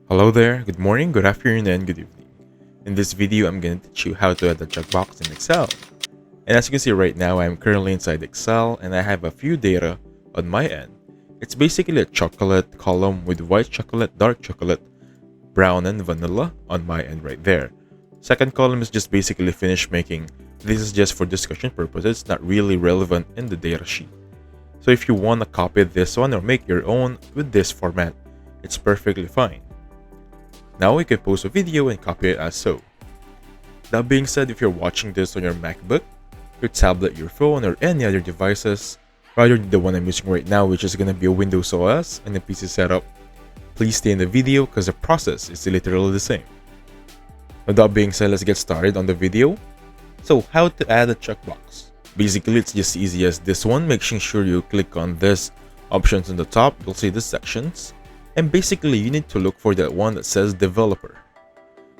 Hello there, good morning, good afternoon, and good evening. In this video, I'm going to teach you how to add a checkbox in Excel. And as you can see right now, I'm currently inside Excel and I have a few data on my end. It's basically a chocolate column with white chocolate, dark chocolate, brown, and vanilla on my end right there. Second column is just basically finished making. This is just for discussion purposes, it's not really relevant in the data sheet. So if you want to copy this one or make your own with this format, it's perfectly fine. Now we can post a video and copy it as so. That being said, if you're watching this on your MacBook, your tablet, your phone, or any other devices, rather than the one I'm using right now, which is going to be a Windows OS and a PC setup, please stay in the video because the process is literally the same. Now that being said, let's get started on the video. So how to add a checkbox. Basically, it's just easy as this one, making sure you click on this options on the top, you'll see the sections. And basically, you need to look for that one that says developer.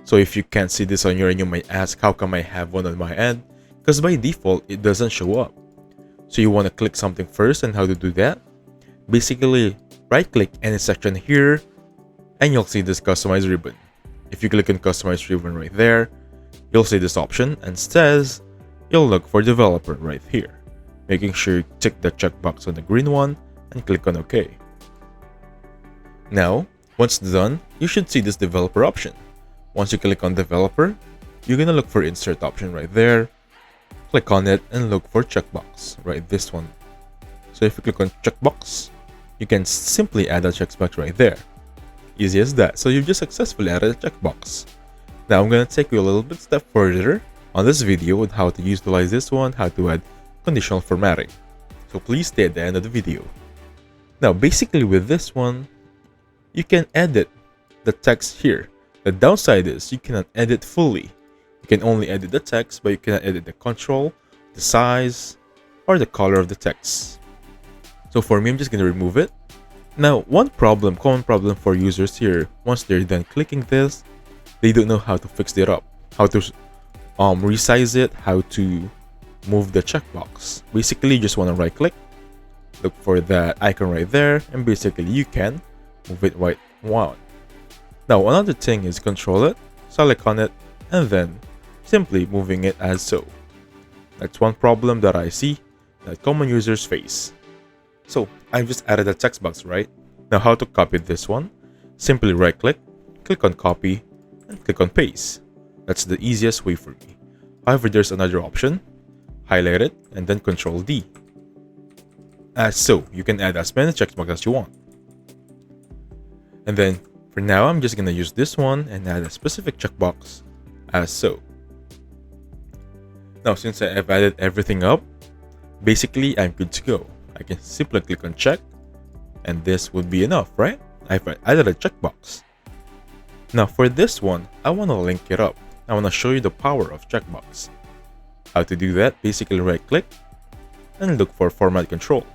So if you can't see this on your end, you might ask, how come I have one on my end? Because by default, it doesn't show up. So you want to click something first, and how to do that? Basically, right click any section here, and you'll see this customize ribbon. If you click on customize ribbon right there, you'll see this option and says, you'll look for developer right here. Making sure you tick the checkbox on the green one and click on OK. Now, once done, you should see this developer option. Once you click on developer, you're gonna look for insert option right there. Click on it and look for checkbox, right this one. So if you click on checkbox, you can simply add a checkbox right there. Easy as that. So you've just successfully added a checkbox. Now I'm gonna take you a little bit step further on this video on how to utilize this one, how to add conditional formatting. So please stay at the end of the video. Now basically with this one, you can edit the text here. The downside is you cannot edit fully. You can only edit the text, but you cannot edit the control, the size, or the color of the text. So for me, I'm just going to remove it. Now, common problem for users here, once they're done clicking this, they don't know how to fix it up, how to resize it, how to move the checkbox. Basically, you just want to right click, look for that icon right there, and basically you can move it right one. Now another thing is control it, select on it, and then simply moving it as so. That's one problem that I see that common users face. So I've just added a text box, right? Now how to copy this one? Simply right click on copy, and click on paste. That's the easiest way for me. However, there's another option. Highlight it and then Control D. As so, you can add as many checkboxes as you want. And then for now, I'm just going to use this one and add a specific checkbox as so. Now, since I've added everything up, basically I'm good to go. I can simply click on check and this would be enough, right? I've added a checkbox. Now for this one, I want to link it up. I want to show you the power of checkbox. How to do that? Basically right click and look for format control.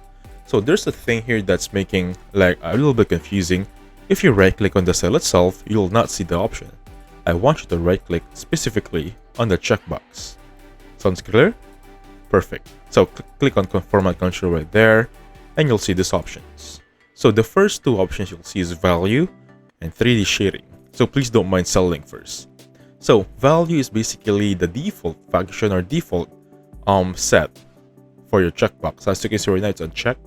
So there's a thing here that's making like a little bit confusing. If you right click on the cell itself, you'll not see the option. I want you to right click specifically on the checkbox. Sounds clear? Perfect. So click on format control right there and you'll see these options. So the first two options you'll see is value and 3D shading. So please don't mind cell link first. So value is basically the default function or default set for your checkbox. As you can see right now, it's unchecked.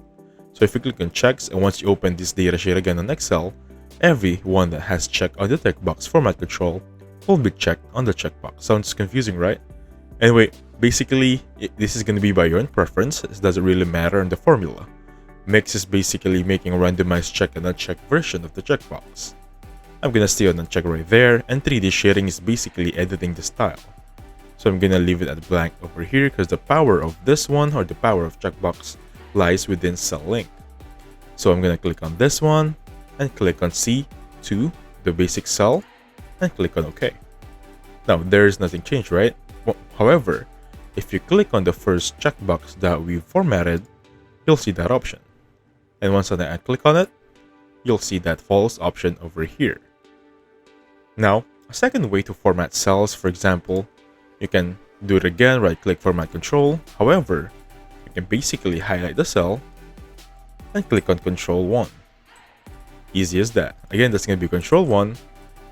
So if you click on checks and once you open this data sheet again on Excel, every one that has check on the checkbox format control will be checked on the checkbox. Sounds confusing, right? Anyway, basically, this is going to be by your own preference. It doesn't really matter in the formula. Mix is basically making a randomized check and uncheck version of the checkbox. I'm going to stay on uncheck right there, and 3D shading is basically editing the style. So I'm going to leave it at blank over here because the power of this one or the power of checkbox lies within cell link. So I'm going to click on this one and click on C2, the basic cell, and click on OK. Now there's nothing changed, right? Well, however, if you click on the first checkbox that we formatted, you'll see that option. And once I click on it, you'll see that false option over here. Now, a second way to format cells, for example, you can do it again, right click format control. However, you can basically highlight the cell and click on Control 1. Easy as that. Again, that's going to be Control 1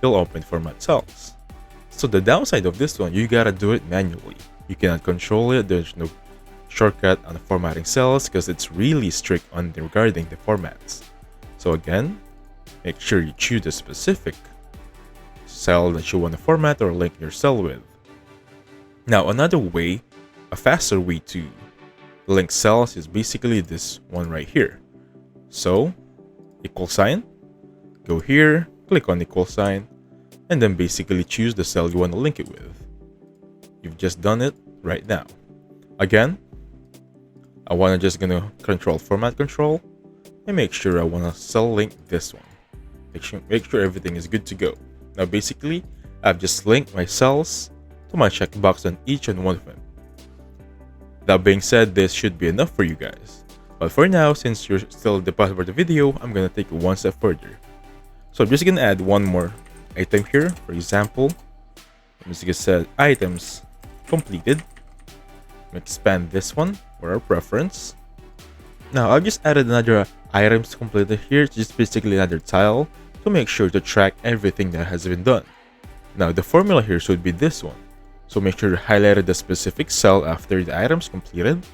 you'll open format cells. So the downside of this one, you gotta do it manually. You cannot control it. There's no shortcut on formatting cells because it's really strict on regarding the formats. So again, make sure you choose the specific cell that you want to format or link your cell with. Now another way, a faster way to link cells is basically this one right here. So equal sign, go here, click on equal sign, and then basically choose the cell you want to link it with. You've just done it right now. Again, I want to just gonna control format control and make sure I want to cell link this one. Make sure everything is good to go. Now basically, I've just linked my cells to my checkbox on each and one of them. That being said, this should be enough for you guys. But for now, since you're still the part of the video, I'm gonna take it one step further. So I'm just gonna add one more item here. For example, I'm just gonna set items completed. Expand this one for our preference. Now I've just added another items completed here, just basically another tile to make sure to track everything that has been done. Now the formula here should be this one. So make sure to highlight the specific cell after the items completed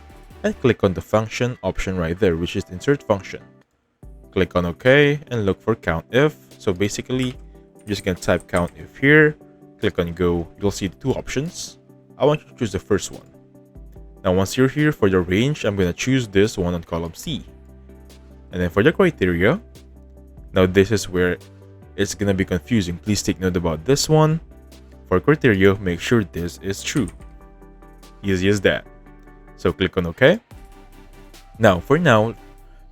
and click on the function option right there, which is insert function. Click on OK and look for count if. So basically, you're just gonna type count if here, click on go, you'll see the two options. I want you to choose the first one. Now once you're here for the range, I'm gonna choose this one on column C. And then for the criteria, now this is where it's gonna be confusing. Please take note about this one. For criteria, make sure this is true. Easy as that. So click on OK. Now for now,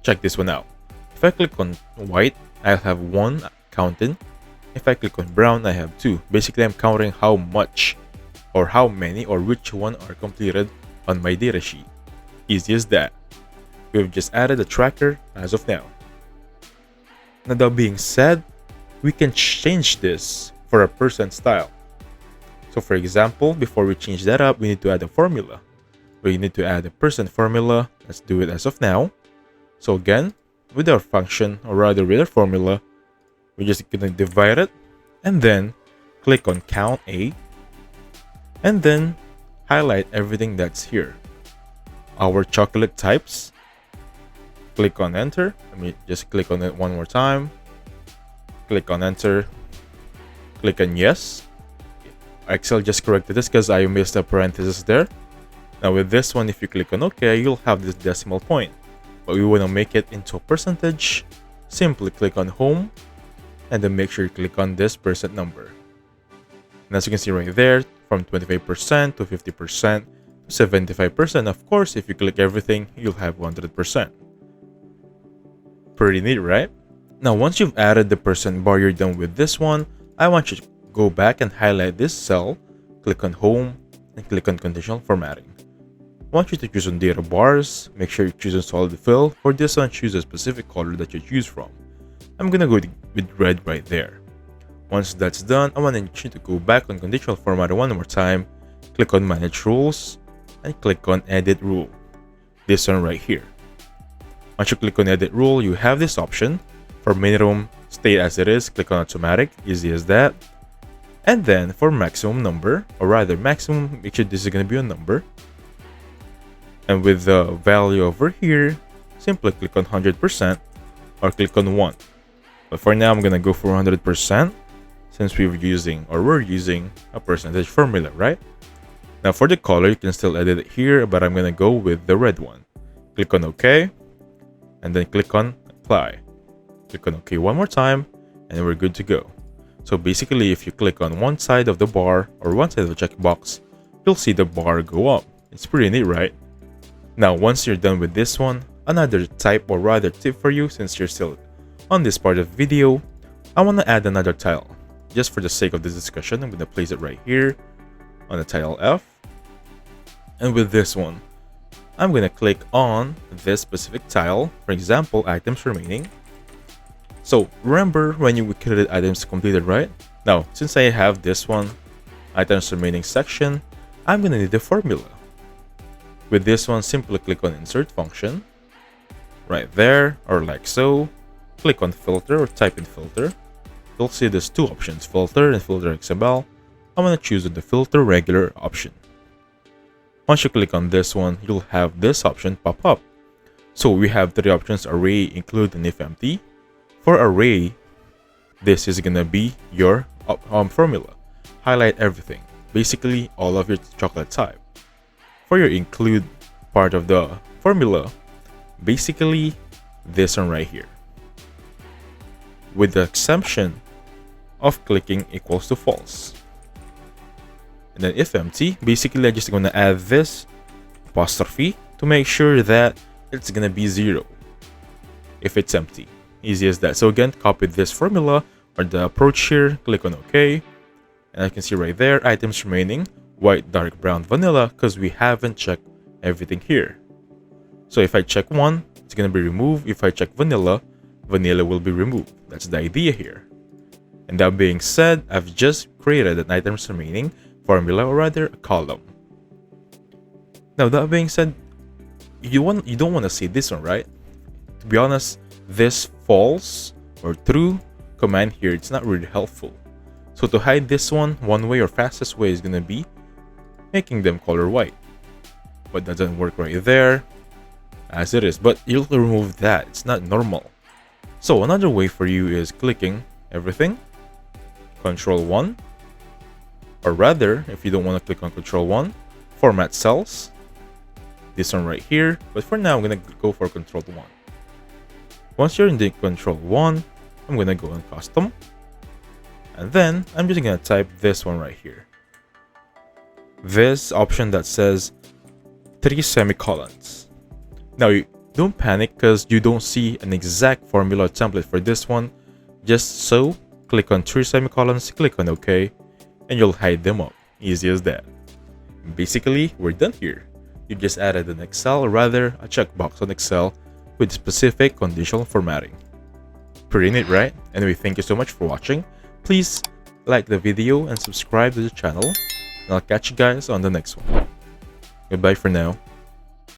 check this one out. If I click on white, I'll have 1 counted. If I click on brown, I have 2. Basically, I'm counting how much or how many or which one are completed on my datasheet. Easy as that. We've just added a tracker as of now. Now that being said, we can change this for a percent style. So for example, before we change that up, we need to add a formula. We need to add a percent formula. Let's do it as of now. So again, with our function, or rather with our formula, we're just gonna divide it and then click on count A and then highlight everything that's here. Our chocolate types. Click on enter. Let me just click on it one more time. Click on enter. Click on yes. Excel just corrected this because I missed a parenthesis there. Now with this one, if you click on OK, you'll have this decimal point. But we want to make it into a percentage. Simply click on home and then make sure you click on this percent number. And as you can see right there, from 25% to 50% to 75%. Of course, if you click everything, you'll have 100%. Pretty neat, right? Now, once you've added the percent bar, you're done with this one. I want you to go back and highlight this cell, click on home, and click on conditional formatting. I want you to choose on data bars. Make sure you choose on solid fill. For this one, choose a specific color that you choose from. I'm gonna go with red right there. Once that's done, I want you to go back on conditional formatting one more time, click on manage rules, and click on edit rule. This one right here. Once you click on edit rule, you have this option. For minimum, stay as it is, click on automatic, easy as that. And then for maximum number, or rather maximum, make sure this is gonna be a number. And with the value over here, simply click on 100% or click on 1. But for now, I'm gonna go for 100% since we're using a percentage formula, right? Now for the color, you can still edit it here, but I'm gonna go with the red one. Click on OK, and then click on apply. Click on OK one more time, and we're good to go. So basically, if you click on one side of the bar or one side of the checkbox, you'll see the bar go up. It's pretty neat, right? Now, once you're done with this one, another type or rather tip for you, since you're still on this part of the video, I want to add another tile. Just for the sake of this discussion, I'm going to place it right here on the tile F. And with this one, I'm going to click on this specific tile, for example, items remaining. So remember when you created items completed, right? Now, since I have this one, items remaining section, I'm going to need the formula. With this one, simply click on insert function right there, or like so. Click on filter or type in filter. you'll see there's two options, filter and filter XML. I'm going to choose the filter regular option. Once you click on this one, you'll have this option pop up. So we have three options: array, include, and if empty. For array, this is going to be your formula. Highlight everything, basically all of your chocolate type. For your include part of the formula, basically this one right here, with the exception of clicking equals to false. And then if empty, basically I'm just going to add this apostrophe to make sure that it's going to be 0 if it's empty. Easy as that. So again, copy this formula or the approach here, click on OK, and I can see right there, items remaining, white, dark brown, vanilla, because we haven't checked everything here. So if I check 1, it's going to be removed. If I check vanilla, vanilla will be removed. That's the idea here. And that being said, I've just created an items remaining formula, or rather a column. Now that being said, you don't want to see this one, right? To be honest, this false or true command here, it's not really helpful. So to hide this one way or fastest way is going to be making them color white. But that doesn't work right there as it is. But you'll remove that. It's not normal. So another way for you is clicking everything, Control 1, or rather, if you don't want to click on Control 1, format cells, this one right here. But for now, I'm going to go for Control 1. Once you're in the Control 1, I'm going to go on Custom, and then I'm just going to type this one right here. This option that says 3 semicolons. Now, you don't panic because you don't see an exact formula template for this one. Just so, click on 3 semicolons, click on OK, and you'll hide them up. Easy as that. Basically, we're done here. You just added an Excel, or rather a checkbox on Excel with specific conditional formatting. Pretty neat, right? Anyway, thank you so much for watching. Please like the video and subscribe to the channel, and I'll catch you guys on the next one. Goodbye for now.